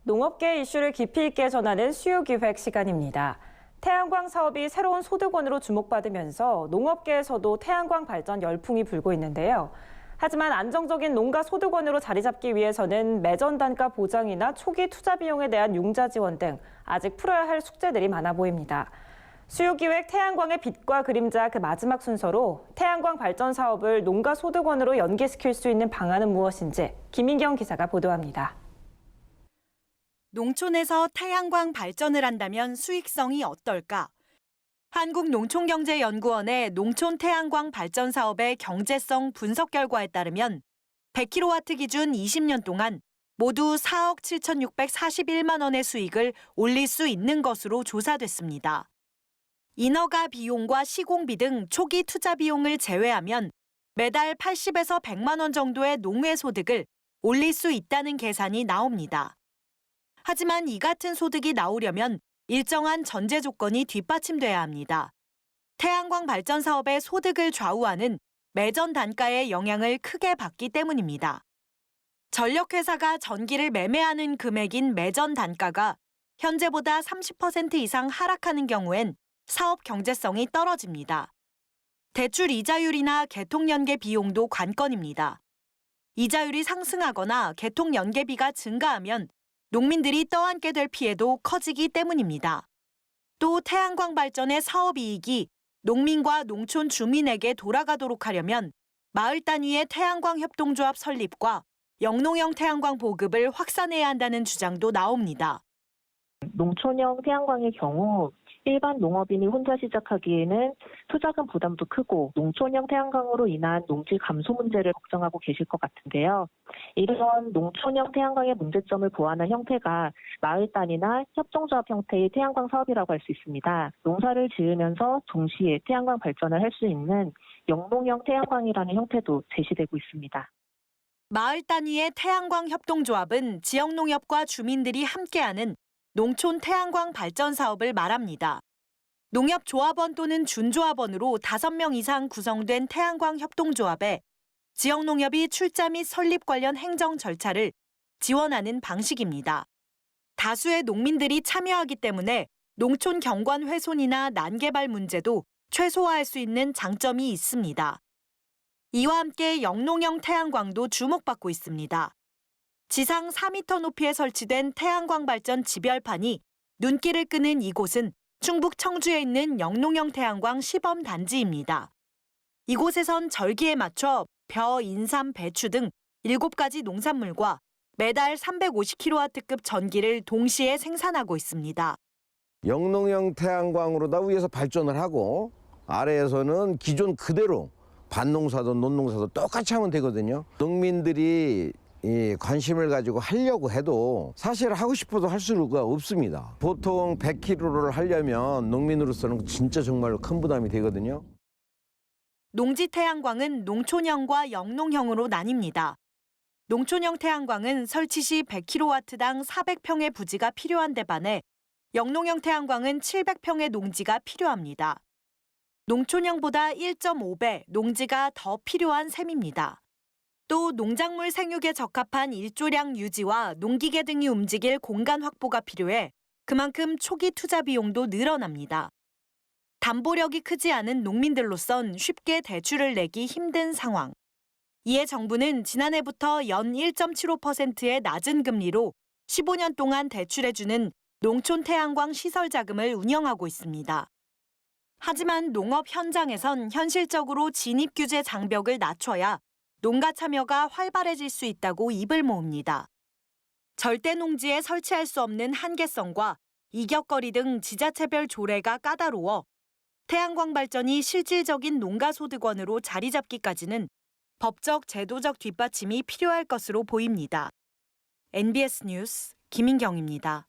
농업계 이슈를 깊이 있게 전하는 수요기획 시간입니다. 태양광 사업이 새로운 소득원으로 주목받으면서 농업계에서도 태양광 발전 열풍이 불고 있는데요. 하지만 안정적인 농가 소득원으로 자리 잡기 위해서는 매전 단가 보장이나 초기 투자 비용에 대한 융자 지원 등 아직 풀어야 할 숙제들이 많아 보입니다. 수요기획 태양광의 빛과 그림자 그 마지막 순서로 태양광 발전 사업을 농가 소득원으로 연계시킬 수 있는 방안은 무엇인지 김인경 기자가 보도합니다. 농촌에서 태양광 발전을 한다면 수익성이 어떨까? 한국농촌경제연구원의 농촌 태양광 발전 사업의 경제성 분석 결과에 따르면 100kW 기준 20년 동안 모두 4억 7,641만 원의 수익을 올릴 수 있는 것으로 조사됐습니다. 인허가 비용과 시공비 등 초기 투자 비용을 제외하면 매달 80에서 100만 원 정도의 농회 소득을 올릴 수 있다는 계산이 나옵니다. 하지만 이 같은 소득이 나오려면 일정한 전제 조건이 뒷받침돼야 합니다. 태양광 발전 사업의 소득을 좌우하는 매전 단가의 영향을 크게 받기 때문입니다. 전력회사가 전기를 매매하는 금액인 매전 단가가 현재보다 30% 이상 하락하는 경우엔 사업 경제성이 떨어집니다. 대출 이자율이나 개통연계 비용도 관건입니다. 이자율이 상승하거나 개통연계비가 증가하면 농민들이 떠안게 될 피해도 커지기 때문입니다. 또 태양광 발전의 사업이익이 농민과 농촌 주민에게 돌아가도록 하려면 마을 단위의 태양광 협동조합 설립과 영농형 태양광 보급을 확산해야 한다는 주장도 나옵니다. 농촌형 태양광의 경우 일반 농업인이 혼자 시작하기에는 투자금 부담도 크고 농촌형 태양광으로 인한 농지 감소 문제를 걱정하고 계실 것 같은데요. 이런 농촌형 태양광의 문제점을 보완한 형태가 마을 단위나 협동조합 형태의 태양광 사업이라고 할 수 있습니다. 농사를 지으면서 동시에 태양광 발전을 할 수 있는 영농형 태양광이라는 형태도 제시되고 있습니다. 마을 단위의 태양광 협동조합은 지역 농협과 주민들이 함께하는 농촌 태양광 발전 사업을 말합니다. 농협조합원 또는 준조합원으로 5명 이상 구성된 태양광 협동조합에 지역 농협이 출자 및 설립 관련 행정 절차를 지원하는 방식입니다. 다수의 농민들이 참여하기 때문에 농촌 경관 훼손이나 난개발 문제도 최소화할 수 있는 장점이 있습니다. 이와 함께 영농형 태양광도 주목받고 있습니다. 지상 4m 높이에 설치된 태양광 발전 지별판이 눈길을 끄는 이곳은 충북 청주에 있는 영농형 태양광 시범 단지입니다. 이곳에선 절기에 맞춰 벼, 인삼, 배추 등 7가지 농산물과 매달 350kW급 전기를 동시에 생산하고 있습니다. 영농형 태양광으로 다 위에서 발전을 하고 아래에서는 기존 그대로 밭농사도 논농사도 똑같이 하면 되거든요. 농민들이 관심을 가지고 하려고 해도 사실 하고 싶어도 할 수가 없습니다. 보통 100kg를 하려면 농민으로서는 진짜 정말로 큰 부담이 되거든요. 농지 태양광은 농촌형과 영농형으로 나뉩니다. 농촌형 태양광은 설치 시 100kW당 400평의 부지가 필요한 데 반해 영농형 태양광은 700평의 농지가 필요합니다. 농촌형보다 1.5배 농지가 더 필요한 셈입니다. 또 농작물 생육에 적합한 일조량 유지와 농기계 등이 움직일 공간 확보가 필요해 그만큼 초기 투자 비용도 늘어납니다. 담보력이 크지 않은 농민들로선 쉽게 대출을 내기 힘든 상황. 이에 정부는 지난해부터 연 1.75%의 낮은 금리로 15년 동안 대출해주는 농촌 태양광 시설 자금을 운영하고 있습니다. 하지만 농업 현장에선 현실적으로 진입 규제 장벽을 낮춰야 농가 참여가 활발해질 수 있다고 입을 모읍니다. 절대 농지에 설치할 수 없는 한계성과 이격거리 등 지자체별 조례가 까다로워 태양광 발전이 실질적인 농가 소득원으로 자리 잡기까지는 법적, 제도적 뒷받침이 필요할 것으로 보입니다. NBS 뉴스 김인경입니다.